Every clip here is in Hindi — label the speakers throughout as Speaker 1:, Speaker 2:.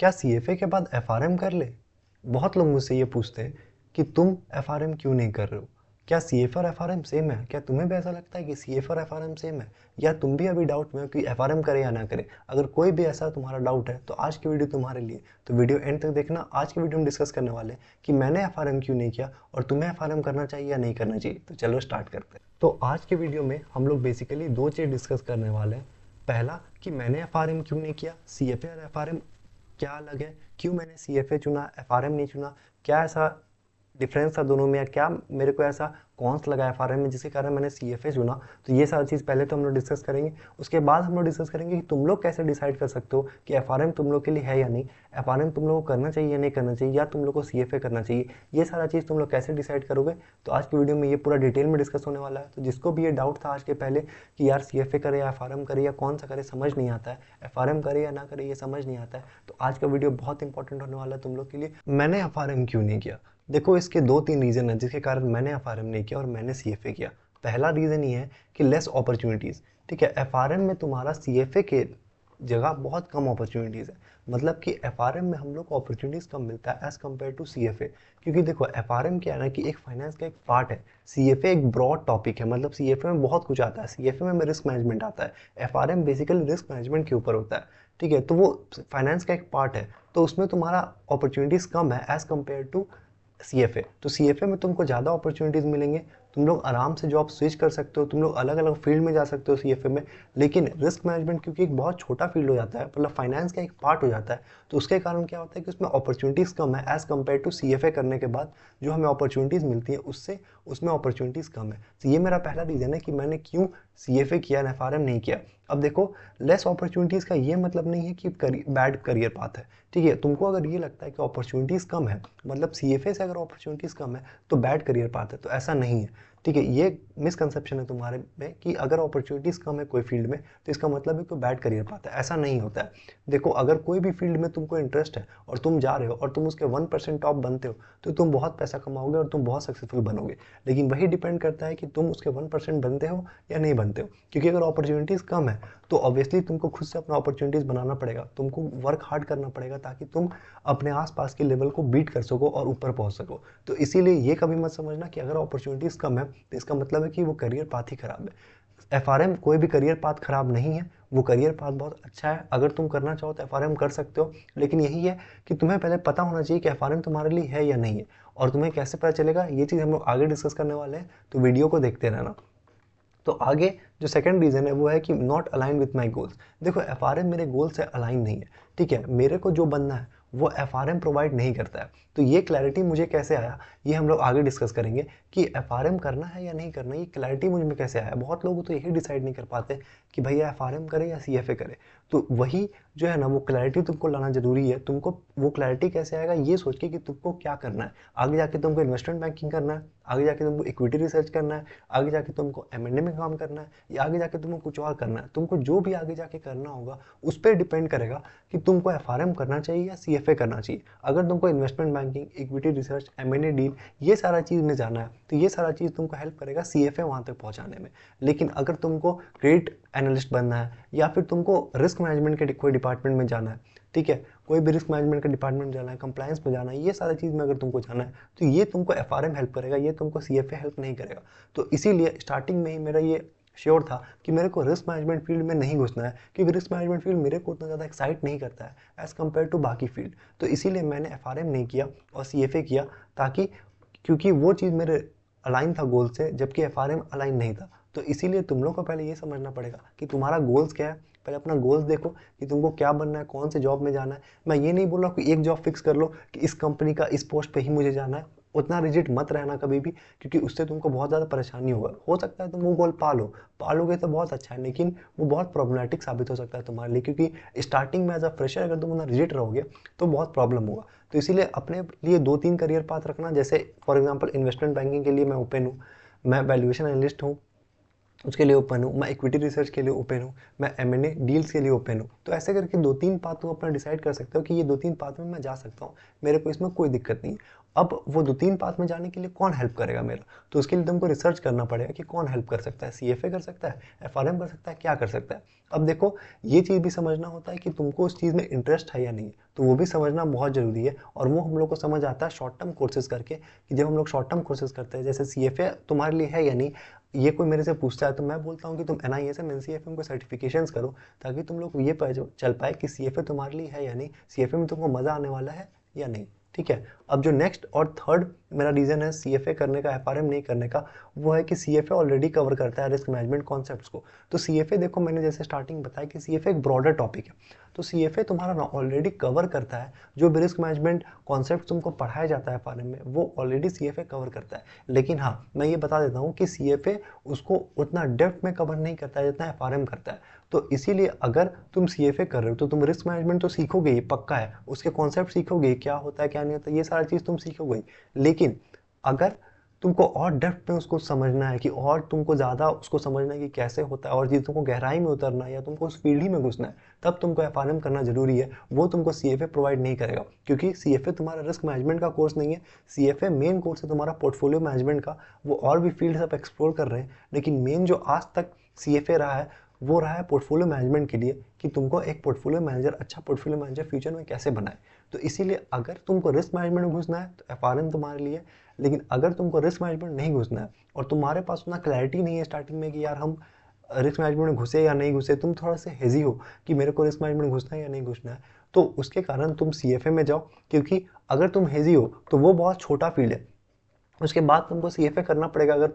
Speaker 1: क्या सीएफए के बाद एफआरएम कर ले? बहुत लोग मुझसे ये पूछते हैं कि तुम एफआरएम क्यों नहीं कर रहे हो? क्या सीएफए और एफआरएम सेम है? क्या तुम्हें भी ऐसा लगता है कि सीएफए और एफआरएम सेम है? या तुम भी अभी डाउट में हो कि एफआरएम करे या ना करे? अगर कोई भी ऐसा तुम्हारा डाउट है तो आज की वीडियो तुम्हारे लिए। तो वीडियो एंड तक देखना। आज की वीडियो में डिस्कस करने वाले हैं कि मैंने एफआरएम क्यों नहीं किया और तुम्हें एफआरएम करना चाहिए या नहीं करना चाहिए। तो चलो स्टार्ट करते हैं। तो आज के वीडियो में हम लोग बेसिकली दो चीज़ डिस्कस करने वाले हैं। पहला कि मैंने एफआरएम क्यों नहीं किया, सीएफए और एफआरएम क्या अलग है, क्यों मैंने सीएफए चुना, एफआरएम नहीं चुना, क्या ऐसा डिफरेंस था दोनों में, या क्या मेरे को ऐसा कॉन्स लगा एफआरएम में जिसके कारण मैंने सीएफए चुना। तो ये सारी चीज़ पहले तो हम लोग डिस्कस करेंगे। उसके बाद हम लोग डिस्कस करेंगे कि तुम लोग कैसे डिसाइड कर सकते हो कि एफआरएम तुम लोग के लिए है या नहीं, एफआरएम तुम लोग को करना चाहिए या नहीं करना चाहिए, या तुम लोग को सीएफए करना चाहिए। ये सारा चीज़ तुम लोग कैसे डिसाइड करोगे, तो आज की वीडियो में ये पूरा डिटेल में डिस्कस होने वाला है। तो जिसको भी ये डाउट था आज के पहले कि यार सीएफए करे या एफआरएम करे या कौन सा करे समझ नहीं आता है, एफआरएम करे या ना करे ये समझ नहीं आता है, तो आज का वीडियो बहुत इंपॉर्टेंट होने वाला है तुम लोग के लिए। मैंने एफआरएम क्यों नहीं किया? देखो, इसके दो तीन रीज़न है जिसके कारण मैंने एफआरएम नहीं किया और मैंने सीएफए किया। पहला रीज़न ये है कि लेस अपॉर्चुनिटीज़। ठीक है, एफआरएम में तुम्हारा सीएफए के जगह बहुत कम अपॉर्चुनिटीज़ है। मतलब कि एफआरएम में हम लोग को अपॉर्चुनिटीज़ कम मिलता है एज़ कम्पेयर टू सीएफए। क्योंकि देखो, एफआरएम क्या है ना कि एक फाइनेंस का एक पार्ट है, सीएफए एक ब्रॉड टॉपिक है। मतलब सीएफए में बहुत कुछ आता है, सीएफए में रिस्क मैनेजमेंट आता है, एफआरएम बेसिकली रिस्क मैनेजमेंट के ऊपर होता है। ठीक है, तो वो फाइनेंस का एक पार्ट है, तो उसमें तुम्हारा अपॉर्चुनिटीज़ कम है एज़ कम्पेयर टू सीएफए। तो सीएफए में तुमको ज़्यादा अपॉर्चुनिटीज़ मिलेंगे, तुम लोग आराम से जॉब स्विच कर सकते हो, तुम लोग अलग अलग फील्ड में जा सकते हो सीएफए में। लेकिन रिस्क मैनेजमेंट क्योंकि एक बहुत छोटा फील्ड हो जाता है, मतलब फाइनेंस का एक पार्ट हो जाता है, तो उसके कारण क्या होता है कि उसमें अपॉर्चुनिटीज़ कम है एज़ कम्पेयर टू सीएफए करने के बाद जो हमें अपॉर्चुनिटीज़ मिलती है उससे उसमें अपॉर्चुनिटीज़ कम है। तो ये मेरा पहला रीज़न है कि मैंने क्यों सीएफए किया, एफआरएम नहीं किया। अब देखो, लेस अपॉर्चुनिटीज़ का ये मतलब नहीं है कि बैड करियर पाथ है। ठीक है, तुमको अगर ये लगता है कि अपॉर्चुनिटीज़ कम है, मतलब सीएफए से अगर अपॉर्चुनिटीज़ कम है तो बैड करियर पाथ है, तो ऐसा नहीं है। ठीक है, ये मिसकंसेप्शन है तुम्हारे में कि अगर अपॉर्चुनिटीज़ कम है कोई फील्ड में तो इसका मतलब है कोई बैड करियर पाथ है। ऐसा नहीं होता है। देखो, अगर कोई भी फील्ड में तुमको इंटरेस्ट है और तुम जा रहे हो और तुम उसके 1% टॉप बनते हो तो तुम बहुत पैसा कमाओगे और तुम बहुत सक्सेसफुल बनोगे। लेकिन वही डिपेंड करता है कि तुम उसके 1% बनते हो या नहीं बनते हो। क्योंकि अगर अपॉर्चुनिटीज़ कम है तो ऑब्वियसली तुमको खुद से अपना अपॉर्चुनिटीज़ बनाना पड़ेगा, तुमको वर्क हार्ड करना पड़ेगा ताकि तुम अपने आसपास के लेवल को बीट कर सको और ऊपर पहुंच सको। तो इसीलिए ये कभी मत समझना कि अगर अपॉर्चुनिटीज़ कम है तो इसका मतलब है कि वो करियर पाथ ही खराब है। एफआरएम कोई भी करियर पाथ खराब नहीं है, वो करियर पाथ बहुत अच्छा है। अगर तुम करना चाहो तो एफआरएम कर सकते हो, लेकिन यही है कि तुम्हें पहले पता होना चाहिए कि एफआरएम तुम्हारे लिए है या नहीं है। और तुम्हें कैसे पता चलेगा, ये चीज़ हम लोग आगे डिस्कस करने वाले हैं, तो वीडियो को देखते रहना। तो आगे जो सेकंड रीज़न है वो है कि not align with my goals. देखो, एफआरएम मेरे गोल से अलाइन नहीं है। ठीक है, मेरे को जो बनना है वो एफआरएम प्रोवाइड नहीं करता है। तो ये क्लैरिटी मुझे कैसे आया, ये हम लोग आगे डिस्कस करेंगे कि एफआरएम करना है या नहीं करना। ये क्लैरिटी मुझ में कैसे आया। बहुत लोग तो यही डिसाइड नहीं कर पाते कि भैया एफआरएम करे या सीएफए करे। तो वही जो है ना, वो क्लैरिटी तुमको लाना जरूरी है। तुमको वो क्लैरिटी कैसे आएगा, ये सोच के कि तुमको क्या करना है। आगे जाके तुमको इन्वेस्टमेंट बैंकिंग करना है, आगे जाके तुमको इक्विटी रिसर्च करना है, आगे जाके तुमको एम&ए में काम करना है, या आगे जाके तुमको कुछ और करना है। तुमको जो भी आगे जाके करना होगा उस पर डिपेंड करेगा कि तुमको एफआरएम करना चाहिए या सीएफए करना चाहिए। अगर तुमको investment banking, equity research, M and A deal, ये सारा चीज़ में जाना है तो ये सारा चीज़ तुमको हेल्प करेगा सीएफए वहाँ तक पहुँचाने में। लेकिन अगर तुमको क्रेडिट एनालिस्ट बनना है या फिर तुमको रिस्क मैनेजमेंट के कोई डिपार्टमेंट में जाना है, ठीक है, कोई भी रिस्क मैनेजमेंट का डिपार्टमेंट में जाना है, कंप्लायंस में जाना है, ये सारी चीज़ में अगर तुमको जाना है तो ये तुमको एफआरएम हेल्प करेगा, ये तुमको सीएफए हेल्प नहीं करेगा। तो इसीलिए स्टार्टिंग में ही मेरा ये श्योर था कि मेरे को रिस्क मैनेजमेंट फील्ड में नहीं घुसना है, क्योंकि रिस्क मैनेजमेंट फील्ड मेरे को उतना ज़्यादा एक्साइट नहीं करता है एज़ कम्पेयर टू बाकी फील्ड। तो इसीलिए मैंने एफआरएम नहीं किया और सीएफए किया, ताकि क्योंकि वो चीज़ मेरे अलाइन था गोल से, जबकि एफआरएम अलाइन नहीं था। तो इसीलिए तुम लोग को पहले ये समझना पड़ेगा कि तुम्हारा गोल्स क्या है। पहले अपना गोल्स देखो कि तुमको क्या बनना है, कौन से जॉब में जाना है। मैं ये नहीं बोल रहा कि एक जॉब फिक्स कर लो कि इस कंपनी का इस पोस्ट पे ही मुझे जाना है। उतना रिजिड मत रहना कभी भी, क्योंकि उससे तुमको बहुत ज़्यादा परेशानी होगा। हो सकता है तुम वो गोल पालोगे तो बहुत अच्छा है, लेकिन वो बहुत प्रॉब्लमेटिक साबित हो सकता है तुम्हारे लिए, क्योंकि स्टार्टिंग में एज अ फ्रेशर अगर तुम उतना रिजिड रहोगे तो बहुत प्रॉब्लम होगा। तो इसीलिए अपने लिए 2-3 करियर पाथ रखना। जैसे फॉर एग्जांपल इन्वेस्टमेंट बैंकिंग के लिए मैं ओपन हूँ, मैं वैल्यूएशन एनालिस्ट हूँ, उसके लिए ओपन हूँ, मैं इक्विटी रिसर्च के लिए ओपन हूँ, मैं M&A डील्स के लिए ओपन हूँ। तो ऐसे करके 2-3 पाथ तुम अपना डिसाइड कर सकते हो कि ये 2-3 पाथ में मैं जा सकता हूँ, मेरे को इसमें कोई दिक्कत नहीं है। अब वो 2-3 पाथ में जाने के लिए कौन हेल्प करेगा मेरा, तो उसके लिए तुमको रिसर्च करना पड़ेगा कि कौन हेल्प कर सकता है, CFA कर सकता है, FRM कर सकता है, क्या कर सकता है। अब देखो, ये चीज़ भी समझना होता है कि तुमको उस चीज़ में इंटरेस्ट है या नहीं है, तो वो भी समझना बहुत ज़रूरी है। और वो हम लोग को समझ आता है शॉर्ट टर्म कोर्सेज करके, कि जब हम लोग शॉर्ट टर्म कोर्सेज करते हैं, जैसे CFA तुम्हारे लिए है या नहीं, ये कोई मेरे से पूछता है तो मैं बोलता हूँ कि तुम NISM NCFM को सर्टिफिकेशंस करो, ताकि तुम लोग ये पता चल पाए कि CFA तुम्हारे लिए है या नहीं, CFA में तुमको मज़ा आने वाला है या नहीं। ठीक है। अब जो नेक्स्ट और थर्ड मेरा रीज़न है CFA करने का, FRM नहीं करने का, वो है कि CFA ऑलरेडी कवर करता है रिस्क मैनेजमेंट कॉन्सेप्ट्स को। तो CFA देखो, मैंने जैसे स्टार्टिंग बताया कि CFA एक ब्रॉडर टॉपिक है, तो CFA तुम्हारा ना ऑलरेडी कवर करता है जो भी रिस्क मैनेजमेंट कॉन्सेप्ट तुमको पढ़ाया जाता है FRM में, वो ऑलरेडी CFA कवर करता है। लेकिन हाँ, मैं ये बता देता हूँ कि CFA उसको उतना डेप्थ में कवर नहीं करता है जितना FRM करता है। तो इसीलिए अगर तुम CFA कर रहे हो तो तुम रिस्क मैनेजमेंट तो सीखोगे ही, पक्का है, उसके कॉन्सेप्ट सीखोगे, क्या होता है क्या नहीं होता, ये सारी चीज़ तुम सीखोगे ही। लेकिन अगर तुमको और डेप्थ में उसको समझना है, कि और तुमको ज़्यादा उसको समझना है कि कैसे होता है, और चीज़ों को गहराई में उतरना है, या तुमको उस फील्ड ही में घुसना है, तब तुमको FRM करना ज़रूरी है। वो तुमको CFA प्रोवाइड नहीं करेगा, क्योंकि CFA तुम्हारा रिस्क मैनेजमेंट का कोर्स नहीं है। CFA मेन कोर्स है तुम्हारा पोर्टफोलियो मैनेजमेंट का। वो और भी फील्ड आप एक्सप्लोर कर रहे हैं, लेकिन मेन जो आज तक CFA रहा है, वो रहा है पोर्टफोलियो मैनेजमेंट के लिए, कि तुमको एक पोर्टफोलियो मैनेजर, अच्छा पोर्टफोलियो मैनेजर फ्यूचर में कैसे बनाए। तो इसीलिए अगर तुमको रिस्क मैनेजमेंट में घुसना है तो FRM तुम्हारे लिए। लेकिन अगर तुमको रिस्क मैनेजमेंट नहीं घुसना है, और तुम्हारे पास उतना क्लैरिटी नहीं है स्टार्टिंग में कि यार हम रिस्क मैनेजमेंट में घुसे या नहीं घुसे, तुम थोड़ा से हेजी हो कि मेरे को रिस्क मैनेजमेंट घुसना है या नहीं घुसना है, तो उसके कारण तुम CFA में जाओ। क्योंकि अगर तुम हेजी हो तो वो बहुत छोटा फील्ड है, उसके बाद तुमको CFA करना पड़ेगा अगर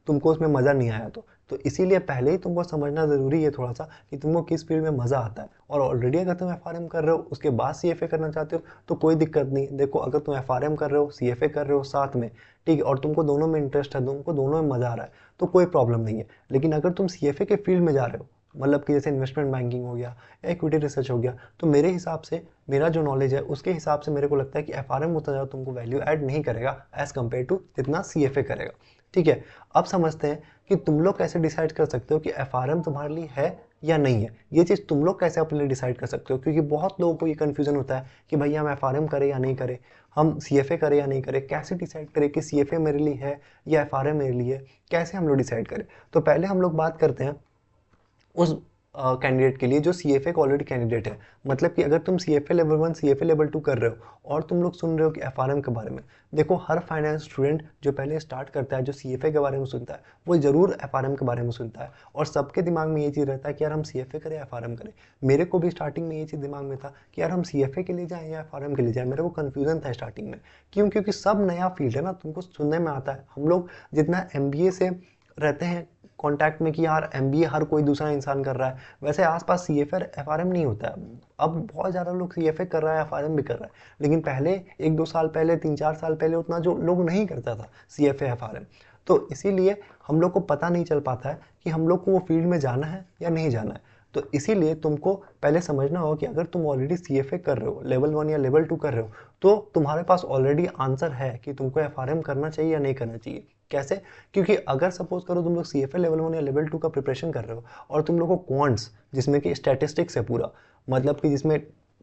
Speaker 1: तुमको उसमें मज़ा नहीं आया तो इसीलिए पहले ही तुमको समझना ज़रूरी है थोड़ा सा, कि तुमको किस फील्ड में मज़ा आता है। और ऑलरेडी अगर तुम FRM कर रहे हो, उसके बाद CFA करना चाहते हो, तो कोई दिक्कत नहीं। देखो, अगर तुम FRM कर रहे हो, CFA कर रहे हो साथ में, ठीक है, और तुमको दोनों में इंटरेस्ट है, तुमको दोनों में मज़ा आ रहा है, तो कोई प्रॉब्लम नहीं है। लेकिन अगर तुम CFA के फील्ड में जा रहे हो, मतलब कि जैसे इन्वेस्टमेंट बैंकिंग हो गया, इक्विटी रिसर्च हो गया, तो मेरे हिसाब से, मेरा जो नॉलेज है उसके हिसाब से, मेरे को लगता है कि FRM उतना ज़्यादा तुमको वैल्यू ऐड नहीं करेगा एज़ कम्पेयर टू जितना CFA करेगा। ठीक है। अब समझते हैं कि तुम लोग कैसे डिसाइड कर सकते हो कि FRM तुम्हारे लिए है या नहीं है। ये चीज़ तुम लोग कैसे अपने लिए डिसाइड कर सकते हो, क्योंकि बहुत लोगों को ये कन्फ्यूजन होता है कि भैया हम FRM करें या नहीं करें, हम CFA करें या नहीं करें, कैसे डिसाइड करें कि CFA मेरे लिए है या FRM मेरे लिए है, कैसे हम लोग डिसाइड करें। तो पहले हम लोग बात करते हैं उस कैंडिडेट के लिए जो CFA का ऑलरेडी कैंडिडेट है। मतलब कि अगर तुम CFA लेवल 1, CFA लेवल 2 कर रहे हो, और तुम लोग सुन रहे हो कि FRM के बारे में, देखो, हर फाइनेंस स्टूडेंट जो पहले स्टार्ट करता है, जो CFA के बारे में सुनता है, वो ज़रूर FRM के बारे में सुनता है, और सबके दिमाग में ये चीज़ रहता है कि यार हम CFA करें या FRM करें। मेरे को भी स्टार्टिंग में ये चीज़ दिमाग में था कि यार हम CFA के लिए जाएँ या FRM के लिए जाएँ, मेरे को कन्फ्यूजन था स्टार्टिंग में। क्यों? क्योंकि सब नया फील्ड है ना, तुमको सुनने में आता है। हम लोग जितना MBA से रहते हैं कॉन्टैक्ट में कि यार MBA हर कोई दूसरा इंसान कर रहा है, वैसे आसपास CFA और FRM नहीं होता है। अब बहुत ज़्यादा लोग CFA कर रहा है, FRM भी कर रहा है, लेकिन पहले 1-2 साल पहले, 3-4 साल पहले उतना जो लोग नहीं करता था CFA FRM। तो इसीलिए हम लोग को पता नहीं चल पाता है कि हम लोग को वो फील्ड में जाना है या नहीं जाना है। तो इसीलिए तुमको पहले समझना होगा कि अगर तुम ऑलरेडी CFA कर रहे हो, लेवल 1 या लेवल 2 कर रहे हो, तो तुम्हारे पास ऑलरेडी आंसर है कि तुमको FRM करना चाहिए या नहीं करना चाहिए। कैसे? क्योंकि अगर सपोज करो तुम लोग CFA लेवल 1 या लेवल 2 का प्रिपरेशन कर रहे हो, और तुम लोग को क्वांट्स, जिसमें कि स्टैटिस्टिक्स है पूरा, मतलब कि जिसमें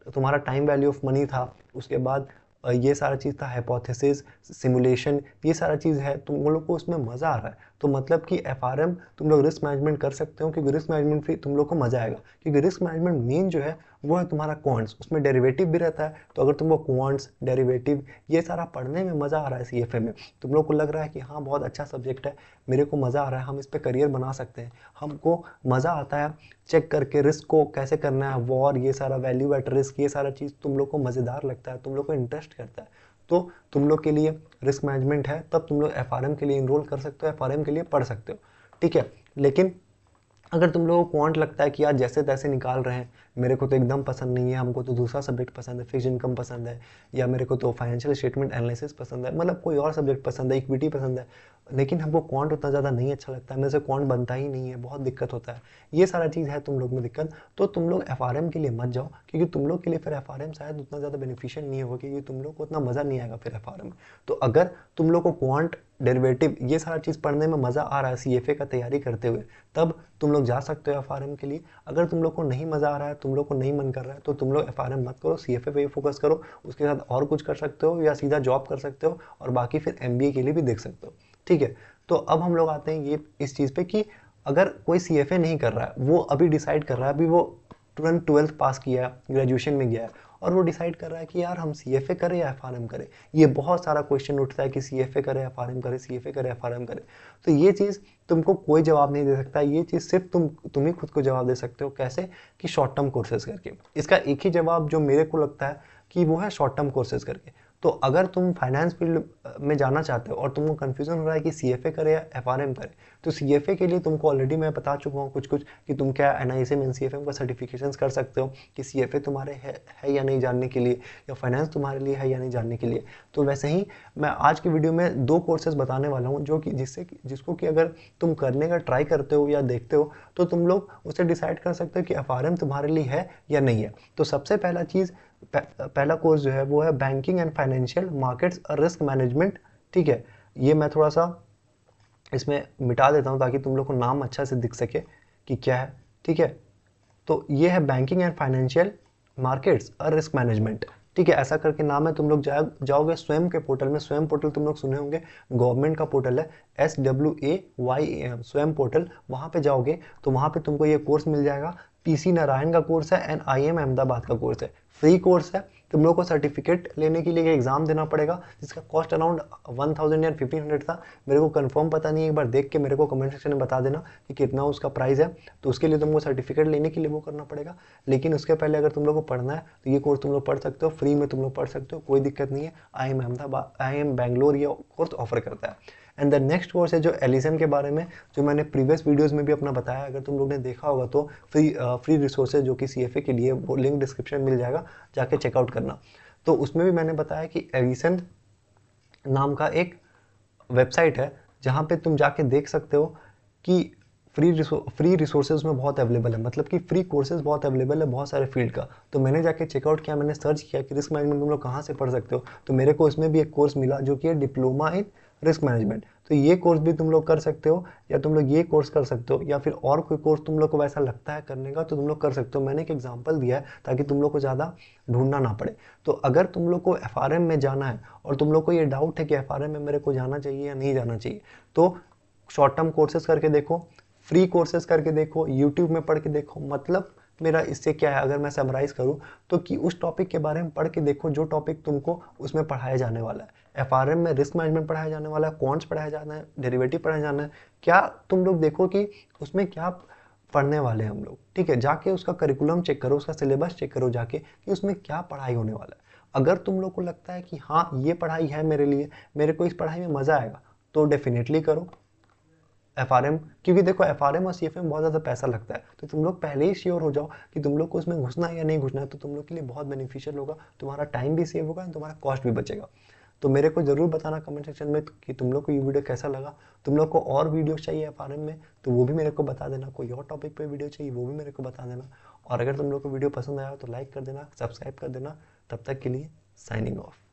Speaker 1: तुम्हारा टाइम वैल्यू ऑफ मनी था, उसके बाद ये सारा चीज़ था, हाइपोथेसिस, सिमुलेशन, ये सारा चीज़ है, तुम लोग को उसमें मज़ा आ रहा है, तो मतलब कि FRM तुम लोग रिस्क मैनेजमेंट कर सकते हो, क्योंकि रिस्क मैनेजमेंट भी तुम लोग को मज़ा आएगा। क्योंकि रिस्क मैनेजमेंट मेन जो है वो है तुम्हारा क्वांट्स, उसमें डेरिवेटिव भी रहता है। तो अगर तुमको क्वांट्स, डेरिवेटिव, ये सारा पढ़ने में मज़ा आ रहा है CFA में, तुम लोग को लग रहा है कि हाँ बहुत अच्छा सब्जेक्ट है, मेरे को मज़ा आ रहा है, हम इस पर करियर बना सकते हैं, हमको मज़ा आता है चेक करके रिस्क को कैसे करना है, वॉर, ये सारा वैल्यू एट रिस्क, ये सारा चीज़ तुम लोग को मज़ेदार लगता है, तुम लोग को इंटरेस्ट करता है, तो तुम लोग के लिए रिस्क मैनेजमेंट है, तब तुम लोग FRM के लिए इनरोल कर सकते हो, FRM के लिए पढ़ सकते हो। ठीक है। लेकिन अगर तुम लोगों को क्वांट लगता है कि यार जैसे तैसे निकाल रहे हैं, मेरे को तो एकदम पसंद नहीं है, हमको तो दूसरा सब्जेक्ट पसंद है, फिक्स इनकम पसंद है, या मेरे को तो फाइनेंशियल स्टेटमेंट एनालिसिस पसंद है, मतलब कोई और सब्जेक्ट पसंद है, इक्विटी पसंद है, लेकिन हमको क्वांट उतना ज़्यादा नहीं अच्छा लगता है, मेरे से क्वांट बनता ही नहीं है, बहुत दिक्कत होता है, ये सारा चीज़ है तुम लोग में दिक्कत, तो तुम लोग एफआरएम के लिए मत जाओ, क्योंकि तुम लोग के लिए फिर एफआरएम शायद उतना ज़्यादा बेनिफिशियल नहीं होगा, क्योंकि तुम लोग को उतना मज़ा नहीं आएगा फिर एफआरएम। तो अगर तुम लोग को क्वांट, डेरिवेटिव, ये सारा चीज़ पढ़ने में मज़ा आ रहा है सीएफए का तैयारी करते हुए, तब तुम लोग जा सकते हो एफआरएम के लिए। अगर तुम लोग को नहीं मज़ा आ रहा है, तुम लोग को नहीं मन कर रहा है, तो तुम लोग एफआरएम मत करो, सीएफए पे फोकस करो, उसके साथ और कुछ कर सकते हो या सीधा जॉब कर सकते हो, और बाकी फिर एमबीए के लिए भी देख सकते हो, ठीक है। तो अब हम लोग आते हैं ये इस चीज़ पे कि अगर कोई सीएफए नहीं कर रहा है, वो अभी डिसाइड कर रहा है, अभी वो तुरंत 12th पास किया है, ग्रेजुएशन में गया है, और वो डिसाइड कर रहा है कि यार हम सीएफए करें या एफआरएम करें। ये बहुत सारा क्वेश्चन उठता है कि सीएफए करें एफआरएम करें, सीएफए करें एफआरएम करें। तो ये चीज़ तुमको कोई जवाब नहीं दे सकता, ये चीज़ सिर्फ तुम ही खुद को जवाब दे सकते हो। कैसे? कि शॉर्ट टर्म कोर्सेज करके। इसका एक ही जवाब जो मेरे को लगता है कि वो है शॉर्ट टर्म कोर्सेज करके। तो अगर तुम फाइनेंस फील्ड में जाना चाहते हो और तुमको कन्फ्यूजन हो रहा है कि सीएफए करे या एफआरएम करे, तो सीएफए के लिए तुमको ऑलरेडी मैं बता चुका हूँ कुछ कुछ कि तुम क्या एनआईएसएम एनसीएफएम का सर्टिफिकेशंस कर सकते हो, कि सीएफए तुम्हारे है या नहीं जानने के लिए, या फाइनेंस तुम्हारे लिए है या नहीं जानने के लिए। तो वैसे ही मैं आज की वीडियो में 2 कोर्सेज बताने वाला हूँ जो कि जिसको कि अगर तुम करने का ट्राई करते हो या देखते हो, तो तुम लोग उसे डिसाइड कर सकते हो कि एफआरएम तुम्हारे लिए है या नहीं है। तो सबसे पहला चीज़, पहला कोर्स जो है वो है बैंकिंग एंड फाइनेंशियल मार्केट्स और रिस्क मैनेजमेंट, ठीक है। ये मैं थोड़ा सा इसमें मिटा देता हूँ ताकि तुम लोग को नाम अच्छा से दिख सके कि क्या है, ठीक है। तो ये है बैंकिंग एंड फाइनेंशियल मार्केट्स और रिस्क मैनेजमेंट, ठीक है। ऐसा करके नाम है, तुम लोग जाओगे स्वयं के पोर्टल में, स्वयं पोर्टल तुम लोग सुने होंगे, गवर्नमेंट का पोर्टल है, SWAYAM स्वयं पोर्टल, वहाँ पे जाओगे तो वहाँ पे तुमको ये कोर्स मिल जाएगा। PC नारायण का कोर्स है एंड IIM अहमदाबाद का कोर्स है, फ्री कोर्स है। तुम लोग को सर्टिफिकेट लेने के लिए एग्जाम देना पड़ेगा, जिसका कॉस्ट अराउंड 1000 या 1500 था, मेरे को कंफर्म पता नहीं है, एक बार देख के मेरे को कमेंट सेक्शन में बता देना कि कितना उसका प्राइस है। तो उसके लिए तुमको सर्टिफिकेट लेने के लिए वो करना पड़ेगा, लेकिन उसके पहले अगर तुम लोग को पढ़ना है तो ये कोर्स तुम लोग पढ़ सकते हो, फ्री में तुम लोग पढ़ सकते हो, कोई दिक्कत नहीं है। IIM अहमदाबाद, IIM बैंगलोर ये कोर्स ऑफर करता है। एंड द नेक्स्ट कोर्स है जो एलिसन के बारे में, जो मैंने प्रीवियस वीडियोस में भी अपना बताया, अगर तुम लोग ने देखा होगा तो फ्री रिसोर्सेज जो कि सीएफए के लिए, वो लिंक डिस्क्रिप्शन मिल जाएगा, जाके चेकआउट करना। तो उसमें भी मैंने बताया कि एलिसन नाम का एक वेबसाइट है जहाँ पे तुम जाके देख सकते हो कि फ्री रिसोर्सेज में बहुत अवेलेबल है, मतलब कि फ्री कोर्सेज बहुत अवेलेबल है बहुत सारे फील्ड का। तो मैंने जाके चेकआउट किया, मैंने सर्च किया कि रिस्क मैनेजमेंट तुम लोग कहाँ से पढ़ सकते हो, तो मेरे को इसमें भी एक कोर्स मिला जो कि है डिप्लोमा इन रिस्क मैनेजमेंट। तो ये कोर्स भी तुम लोग कर सकते हो, या तुम लोग ये कोर्स कर सकते हो, या फिर और कोई कोर्स तुम लोग को वैसा लगता है करने का तो तुम लोग कर सकते हो। मैंने एक एग्जांपल दिया है ताकि तुम लोग को ज़्यादा ढूंढना ना पड़े। तो अगर तुम लोग को एफआरएम में जाना है और तुम लोग को ये डाउट है कि एफआरएम में मेरे को जाना चाहिए या नहीं जाना चाहिए, तो शॉर्ट टर्म कोर्सेज करके देखो, फ्री कोर्सेज करके देखो, यूट्यूब में पढ़ के देखो। मतलब मेरा इससे क्या है, अगर मैं समराइज करूँ तो कि उस टॉपिक के बारे में पढ़ के देखो जो टॉपिक तुमको उसमें पढ़ाया जाने वाला है। एफआरएम में रिस्क मैनेजमेंट पढ़ाया जाने वाला है, क्वांट्स पढ़ाया जाना है, डेरिवेटिव पढ़ाया जाना है, क्या तुम लोग देखो कि उसमें क्या पढ़ने वाले हैं हम लोग, ठीक है। जाके उसका करिकुलम चेक करो, उसका सिलेबस चेक करो जाके कि उसमें क्या पढ़ाई होने वाला है। अगर तुम लोग को लगता है कि हाँ ये पढ़ाई है मेरे लिए, मेरे को इस पढ़ाई में मज़ा आएगा, तो डेफिनेटली करो एफआरएम। क्योंकि देखो एफआरएम और सीएफए में बहुत ज़्यादा पैसा लगता है, तो तुम लोग पहले ही श्योर हो जाओ कि तुम लोग को उसमें घुसना है या नहीं घुसना है, तो तुम लोग के लिए बहुत बेनिफिशियल होगा, तुम्हारा टाइम भी सेव होगा, तुम्हारा कॉस्ट भी बचेगा। तो मेरे को ज़रूर बताना कमेंट सेक्शन में कि तुम लोग को ये वीडियो कैसा लगा। तुम लोग को और वीडियो चाहिए एफआरएम में तो वो भी मेरे को बता देना, कोई और टॉपिक पे वीडियो चाहिए वो भी मेरे को बता देना। और अगर तुम लोग को वीडियो पसंद आया तो लाइक कर देना, सब्सक्राइब कर देना। तब तक के लिए साइनिंग ऑफ।